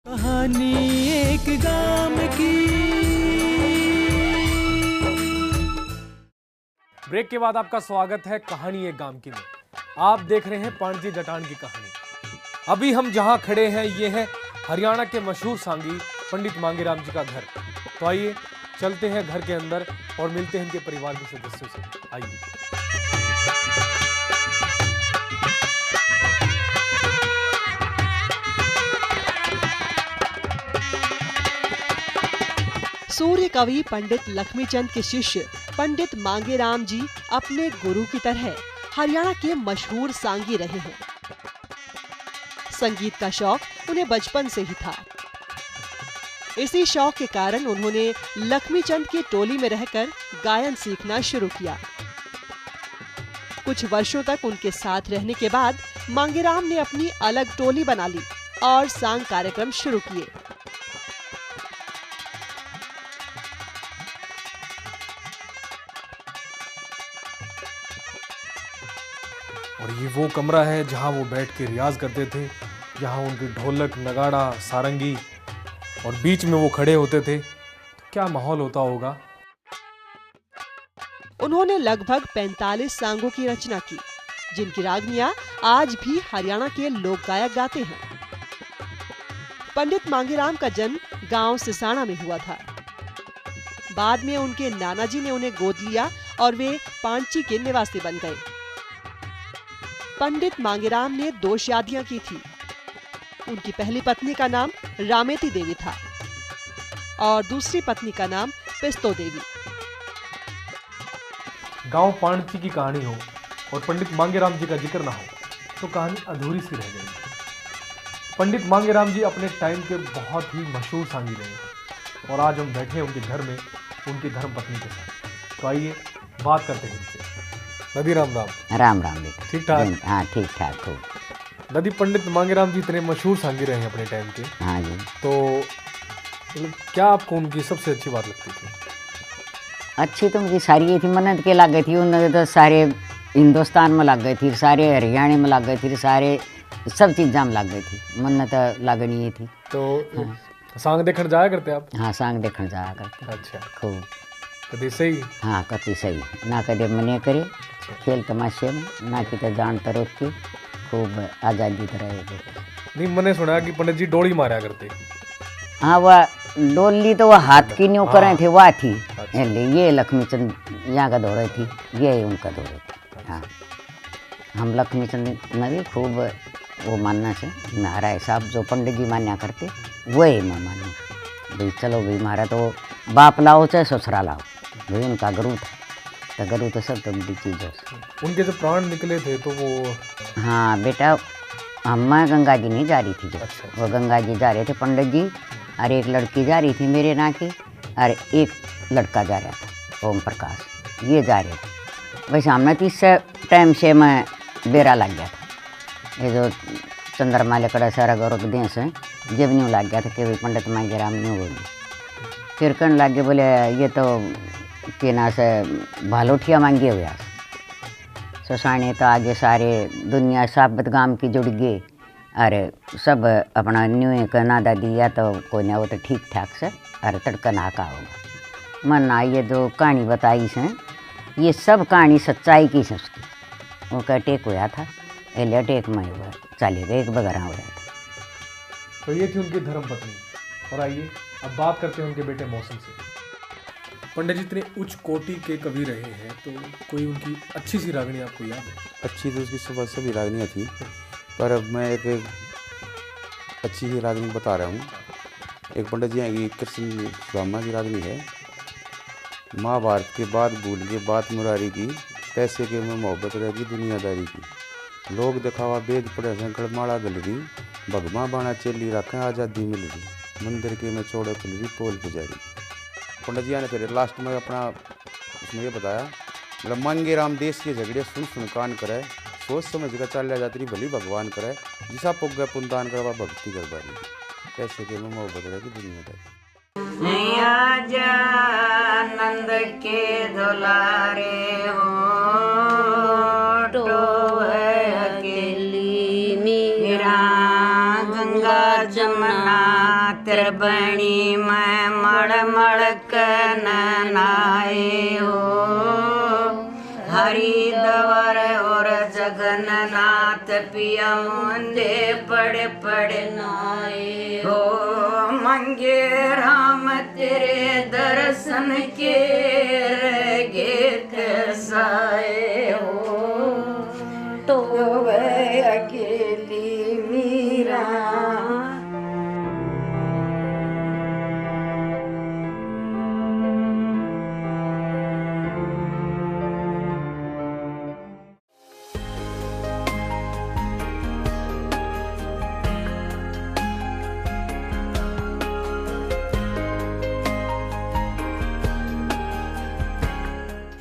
कहानी एक गाम की। ब्रेक के बाद आपका स्वागत है कहानी एक गाम की में। आप देख रहे हैं पाणजी जटान की कहानी। अभी हम जहां खड़े हैं ये है हरियाणा के मशहूर सांगी पंडित मांगेराम जी का घर। तो आइए चलते हैं घर के अंदर और मिलते हैं इनके परिवार के सदस्यों से। आइए। सूर्य कवि पंडित लक्ष्मीचंद के शिष्य पंडित मांगेराम जी अपने गुरु की तरह हरियाणा के मशहूर सांगी रहे हैं। संगीत का शौक उन्हें बचपन से ही था। इसी शौक के कारण उन्होंने लक्ष्मीचंद की टोली में रहकर गायन सीखना शुरू किया। कुछ वर्षों तक उनके साथ रहने के बाद मांगेराम ने अपनी अलग टोली बना ली और सांग कार्यक्रम शुरू किए। और ये वो कमरा है जहां वो बैठ के रियाज करते थे। यहाँ उनकी ढोलक, नगाड़ा, सारंगी और बीच में वो खड़े होते थे। तो क्या माहौल होता होगा। उन्होंने लगभग 45 सांगों की रचना की, जिनकी रागनियां आज भी हरियाणा के लोक गायक गाते हैं। पंडित मांगेराम का जन्म गांव सिसाणा में हुआ था। बाद में उनके नाना जी ने उन्हें गोद लिया और वे पांची के निवासी बन गए। पंडित मांगेराम ने 2 शादियां की थी। उनकी पहली पत्नी का नाम रामेती देवी था और दूसरी पत्नी का नाम पिस्तो देवी। गांव पाणची की कहानी हो और पंडित मांगेराम जी का जिक्र ना हो तो कहानी अधूरी सी रह जाएगी। पंडित मांगेराम जी अपने टाइम के बहुत ही मशहूर सांगी रहे और आज हम बैठे हैं उनके घर में उनकी धर्मपत्नी के साथ। तो आइए बात करते हैं इनसे। नदी राम राम। राम राम बेटा। ठीक ठाक। हाँ ठीक ठाक खूब। नदी पंडित मांगेराम जी इतने मशहूर सांगी रहे हैं अपने टाइम के। हाँ जी। तो मतलब क्या आपको उनकी सबसे अच्छी बात लगती थी? अच्छी तो मुझे सारी ये थी, मन्नत के लग गई थी। उन्होंने तो सारे हिंदुस्तान में लग गई थी, सारे हरियाणा में लग गई थी, सारे सब चीज़ा में लग गई थी। मन्नत लगनी ही थी। तो सांग देखने जाया करते आप? हाँ सांग देखने जाया करते। अच्छा। खूब। कभी सही? हाँ कति सही ना कदे मने करे खेल तमाशे में ना किते जानता रोक के खूब आज़ादी तरह। नहीं मैंने सुना कि पंडित जी डोली मारा करते। हाँ वह डोली तो वह हाथ की न्यू करे थे वह थी। अच्छा। ये लक्ष्मीचंद यहाँ का दौरे थी, ये उनका दौरे थी। हाँ हम लक्ष्मीचंद में भी खूब वो मानना से हमारा हिसाब जो पंडित जी मान्या करते वही मैं मानूँ। भाई चलो भाई हमारा तो बाप लाओ चाहे ससुरा लाओ, भाई उनका गुरु था तो गुरु तो सब तो बड़ी चीज़ है। उनके जब प्राण निकले थे तो वो। हाँ बेटा हम गंगा जी नहीं जा रही थी जो। अच्छा। वो गंगा जी जा रहे थे पंडित जी और एक लड़की जा रही थी मेरे ना की और एक लड़का जा रहा था ओम प्रकाश, ये जा रहे थे। वैसे हमने तो इस टाइम से मैं बेरा लग गया था। ये जो चंद्रमा लकड़ा सारा गौरव देश है जब न्यू लग गया था कि भाई पंडित मांगेराम न्यू बोली। फिर कहने लगे बोले ये तो के ना से भालोठिया मांगे हुए ससाने तो आगे सारे दुनिया साबत गांव की जुड़ गए। अरे सब अपना न्यू का नादा दिया तो कोई ना वो तो ठीक ठाक से अरे तड़का नाका होगा। मन ना ये जो कहानी बताई से ये सब कहानी सच्चाई की से उसकी। वो का अटैक हुआ था, एल अटैक में हुआ चले गए एक बगरा हो रहा था। तो ये थी उनकी धर्मपत्नी। और आइए अब बात करते हैं उनके बेटे मौसम से। पंडित जी इतने उच्च कोटि के कवि रहे हैं तो कोई उनकी अच्छी सी रागनी आपको याद है? अच्छी तो उसकी सुबह सभी रागनियाँ थी, पर अब मैं एक अच्छी ही रागनी बता रहा हूँ। एक पंडित जी की कृष्ण सुदामा की रागनी है। महाभारत के बाद भूल के बात मुरारी की, पैसे के में मोहब्बत रहेगी दुनियादारी की। लोग दिखावा वेद पढ़े संकट माला गल रही, भगवा बाणा चेली रखें आज़ादी मिल रही, मंदिर के में चौड़े खुल रही पोल पुजारी। पंडित जी ने फिर लास्ट में अपना उसमें ये बताया, मतलब मांगेराम देश के झगड़े सुन सुन कान करे, सोच समझ कर चल जाती भली भगवान करे, जिसा पुग गए पुनदान करवा भक्ति कर बारी, पैसे के में मोहब्बत रहेगी दुनियादारी। नंद के दुलारे हो तो है अकेली मीरा, गंगा जमुना त्रिवेणी में मड़ कर नहाए हो। हरिद्वार और जगन्नाथ पिया मुंदे पड़ नहाए हो। मंगे राम तेरे दर्शन के गीत साए हो। तो वह अकेली मीरा।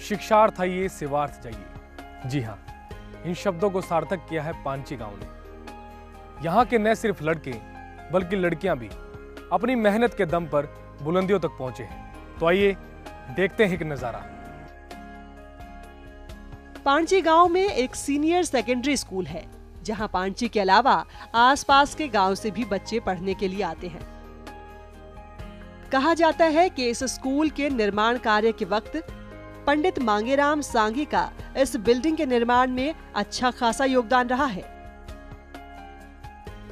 शिक्षार्थ आइए सेवार्थ जाइए। जी हाँ, इन शब्दों को सार्थक किया है पांची गांव ने। यहाँ के न सिर्फ लड़के बल्कि लड़कियां भी अपनी मेहनत के दम पर बुलंदियों तक पहुंचे हैं। तो आइए देखते हैं एक नजारा। पांची गांव में एक सीनियर सेकेंडरी स्कूल है, जहां पांची के अलावा आसपास के गांव से भी बच्चे पढ़ने के लिए आते हैं। कहा जाता है कि इस स्कूल के निर्माण कार्य के वक्त पंडित मांगेराम सांगी का इस बिल्डिंग के निर्माण में अच्छा खासा योगदान रहा है।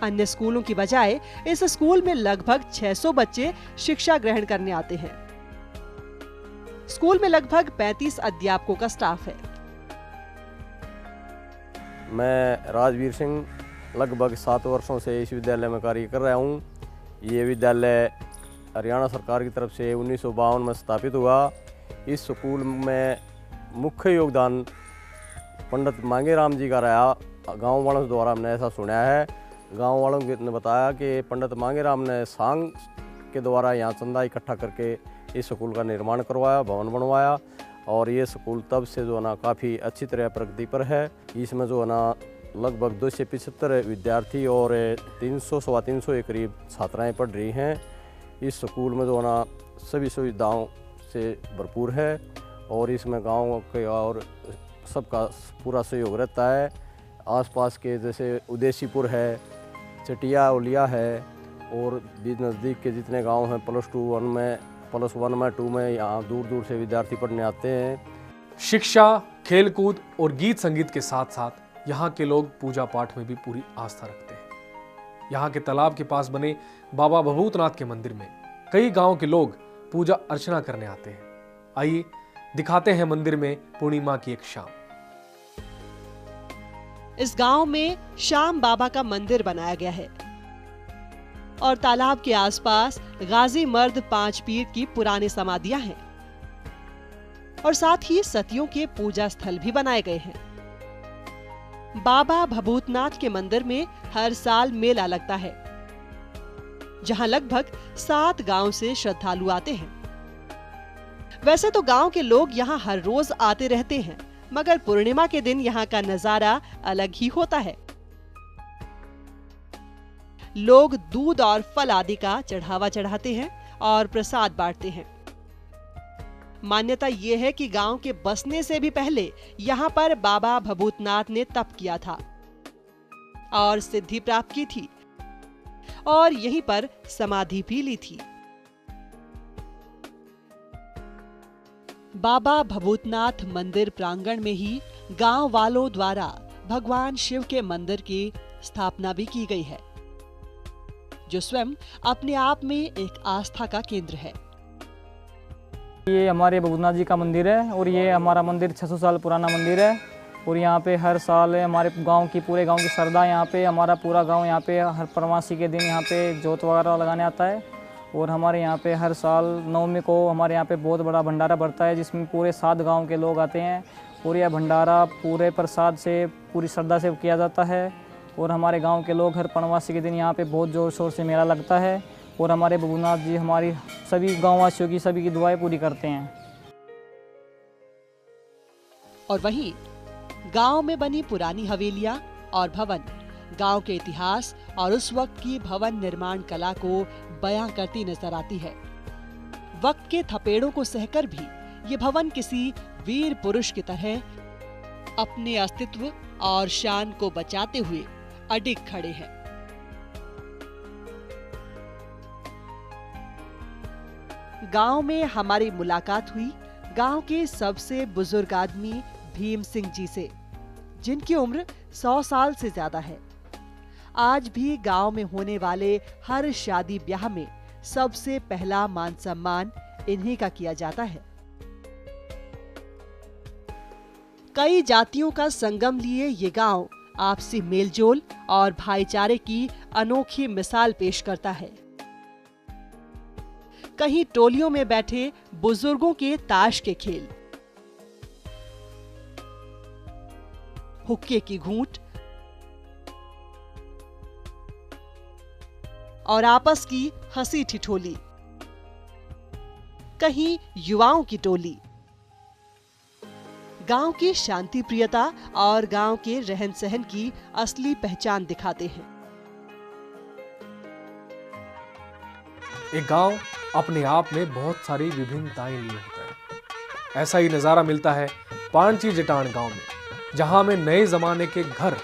अन्य स्कूलों की बजाय इस स्कूल में लगभग 600 बच्चे शिक्षा ग्रहण करने आते हैं। स्कूल में लगभग 35 अध्यापकों का स्टाफ है। मैं राजवीर सिंह लगभग 7 वर्षों से इस विद्यालय में कार्य कर रहा हूँ। ये विद्यालय हरियाणा सरकार की तरफ से 1952 में स्थापित हुआ। इस स्कूल में मुख्य योगदान पंडित मांगेराम जी का रहा। गांव वालों द्वारा हमने ऐसा सुना है। गांव वालों ने बताया कि पंडित मांगेराम ने सांग के द्वारा यहाँ चंदा इकट्ठा करके इस स्कूल का निर्माण करवाया, भवन बनवाया। और ये स्कूल तब से जो है ना काफ़ी अच्छी तरह प्रगति पर है। इसमें जो है ना लगभग 275 विद्यार्थी और 300-325 के करीब छात्राएँ पढ़ रही हैं। इस स्कूल में जो है ना सभी सुविधाओं से भरपूर है और इसमें गांव के और सबका पूरा सहयोग रहता है। आसपास के जैसे उदेसीपुर है, चटिया ओलिया है और भी नज़दीक के जितने गांव हैं +1 में 2 में यहाँ दूर दूर से विद्यार्थी पढ़ने आते हैं। शिक्षा, खेलकूद और गीत संगीत के साथ साथ यहाँ के लोग पूजा पाठ में भी पूरी आस्था रखते हैं। यहाँ के तालाब के पास बने बाबा भभूतनाथ के मंदिर में कई गांव के लोग पूजा अर्चना करने आते हैं। आइए दिखाते हैं मंदिर में पूर्णिमा की एक शाम। इस गांव में श्याम बाबा का मंदिर बनाया गया है और तालाब के आसपास गाजी मर्द 5 पीर की पुरानी समाधियां हैं और साथ ही सतियों के पूजा स्थल भी बनाए गए हैं। बाबा भभूतनाथ के मंदिर में हर साल मेला लगता है, जहां लगभग 7 गांव से श्रद्धालु आते हैं। वैसे तो गांव के लोग यहां हर रोज आते रहते हैं, मगर पूर्णिमा के दिन यहां का नजारा अलग ही होता है। लोग दूध और फल आदि का चढ़ावा चढ़ाते हैं और प्रसाद बांटते हैं। मान्यता यह है कि गांव के बसने से भी पहले यहां पर बाबा भभूतनाथ ने तप किया था और सिद्धि प्राप्त की थी और यहीं पर समाधि भी ली थी। बाबा भभूतनाथ मंदिर प्रांगण में ही गांव वालों द्वारा भगवान शिव के मंदिर की स्थापना भी की गई है, जो स्वयं अपने आप में एक आस्था का केंद्र है। ये हमारे भभूतनाथ जी का मंदिर है और ये हमारा मंदिर 600 साल पुराना मंदिर है और यहाँ पे हर साल हमारे गांव की पूरे गांव की श्रद्धा, यहाँ पे हमारा पूरा गांव यहाँ पे हर प्रवासी के दिन यहाँ पे जोत वगैरह लगाने आता है। और हमारे यहाँ पे हर साल नवमी को हमारे यहाँ पे बहुत बड़ा भंडारा बढ़ता है, जिसमें पूरे 7 गांव के लोग आते हैं और यह भंडारा पूरे प्रसाद से पूरी श्रद्धा से किया जाता है। और हमारे गांव के लोग हर पूर्णमासी के दिन यहाँ पे बहुत ज़ोर शोर से मेला लगता है और हमारे भभूतनाथ जी हमारी सभी गाँववासियों की सभी की दुआएं पूरी करते हैं। और वहीं गांव में बनी पुरानी हवेलियां और भवन गांव के इतिहास और उस वक्त की भवन निर्माण कला को बयां करती नजर आती है। वक्त के थपेड़ों को सहकर भी ये भवन किसी वीर पुरुष की तरह अपने अस्तित्व और शान को बचाते हुए अडिग खड़े हैं। गांव में हमारी मुलाकात हुई गांव के सबसे बुजुर्ग आदमी भीम सिंह जी से, जिनकी उम्र 100 साल से ज्यादा है। आज भी गांव में होने वाले हर शादी ब्याह में सबसे पहला मान सम्मान इन्हीं का किया जाता है। कई जातियों का संगम लिए ये गांव आपसी मेलजोल और भाईचारे की अनोखी मिसाल पेश करता है। कहीं टोलियों में बैठे बुजुर्गों के ताश के खेल, हुक्के की घूंट और आपस की हंसी ठिठोली, कहीं युवाओं की टोली गांव की शांति प्रियता और गांव के रहन सहन की असली पहचान दिखाते हैं। एक गांव अपने आप में बहुत सारी विभिन्नताएं लिए होता है। ऐसा ही नजारा मिलता है पाणची जटान गांव में, जहां में नए जमाने के घर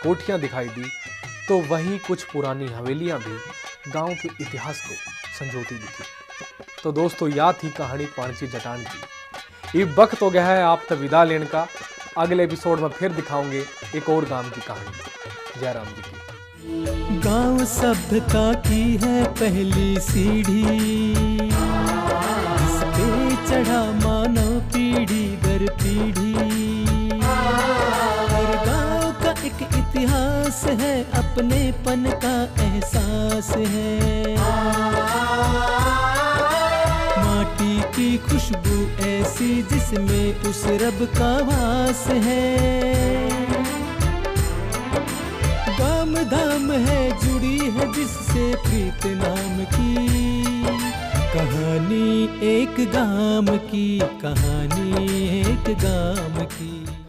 कोठियां दिखाई दी, तो वहीं कुछ पुरानी हवेलियां भी गांव के इतिहास को संजोती दिखी। तो दोस्तों, याद थी कहानी पाणची जटान की। ये वक्त हो गया है आप तक विदा लेने का। अगले एपिसोड में फिर दिखाऊंगे एक और गांव की कहानी। जय राम जी की। गांव सभ्यता की है पहली सीढ़ी, जिस पे चढ़ा मानव पीढ़ी दर पीढ़ी। हर गांव का एक इतिहास है, अपनेपन का एहसास है। माटी की खुशबू ऐसी जिसमें उस रब का वास है। गाम धाम है जुड़ी है जिससे प्रीत नाम की कहानी, एक गाम की कहानी, एक गाम की।